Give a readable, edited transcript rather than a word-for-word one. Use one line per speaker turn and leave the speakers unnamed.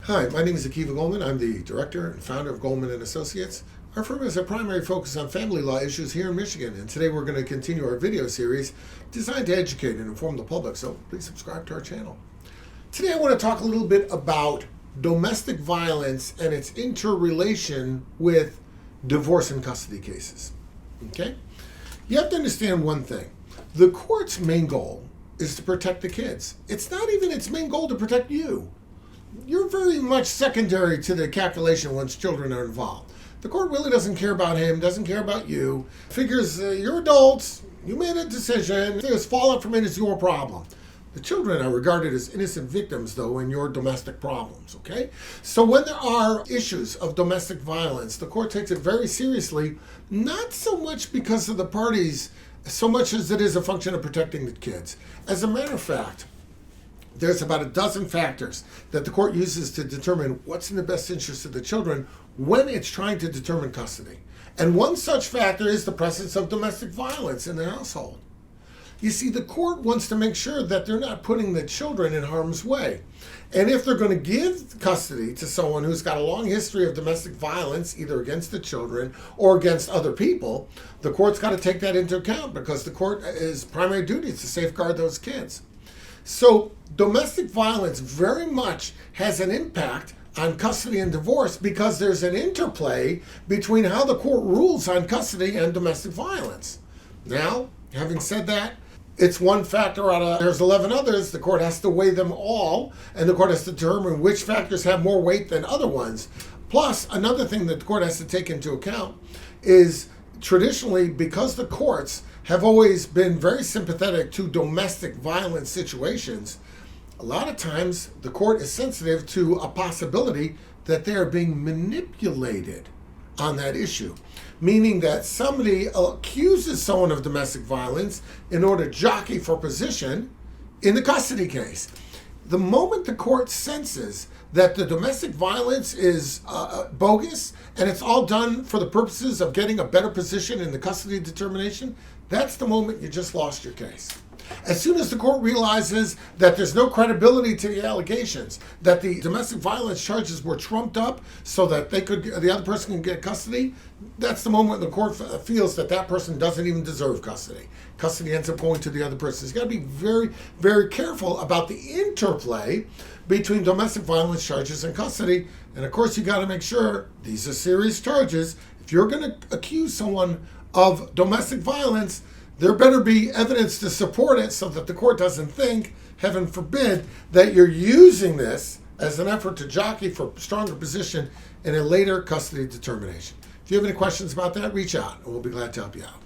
Hi, my name is Akiva Goldman. I'm the director and founder of Goldman and Associates. Our firm has a primary focus on family law issues here in Michigan, and today we're going to continue our video series designed to educate and inform the public, so please subscribe to our channel. Today I want to talk a little bit about domestic violence and its interrelation with divorce and custody cases. Okay? You have to understand one thing. The court's main goal is to protect the kids. It's not even its main goal to protect you. You're very much secondary to the calculation once children are involved. The court really doesn't care about him, doesn't care about you. Figures you're adults, you made a decision, if there's fallout from it, it's your problem. The children are regarded as innocent victims, though, in your domestic problems, okay? So when there are issues of domestic violence, the court takes it very seriously, not so much because of the parties, so much as it is a function of protecting the kids. As a matter of fact, there's about a dozen factors that the court uses to determine what's in the best interest of the children when it's trying to determine custody. And one such factor is the presence of domestic violence in the household. You see, the court wants to make sure that they're not putting the children in harm's way. And if they're going to give custody to someone who's got a long history of domestic violence, either against the children or against other people, the court's got to take that into account because the court's primary duty is to safeguard those kids. So domestic violence very much has an impact on custody and divorce because there's an interplay between how the court rules on custody and domestic violence. Now, having said that, it's one factor out of there's 11 others. The court has to weigh them all, and the court has to determine which factors have more weight than other ones. Plus, another thing that the court has to take into account is traditionally, because the courts have always been very sympathetic to domestic violence situations, a lot of times the court is sensitive to a possibility that they are being manipulated on that issue. Meaning that somebody accuses someone of domestic violence in order to jockey for position in the custody case. The moment the court senses that the domestic violence is bogus and it's all done for the purposes of getting a better position in the custody determination, that's the moment you just lost your case. As soon as the court realizes that there's no credibility to the allegations, that the domestic violence charges were trumped up so that the other person can get custody, that's the moment the court feels that that person doesn't even deserve custody. Custody ends up going to the other person. You've got to be very, very careful about the interplay between domestic violence charges and custody. And of course, you got to make sure these are serious charges. If you're going to accuse someone of domestic violence, there better be evidence to support it so that the court doesn't think, heaven forbid, that you're using this as an effort to jockey for a stronger position in a later custody determination. If you have any questions about that, reach out and we'll be glad to help you out.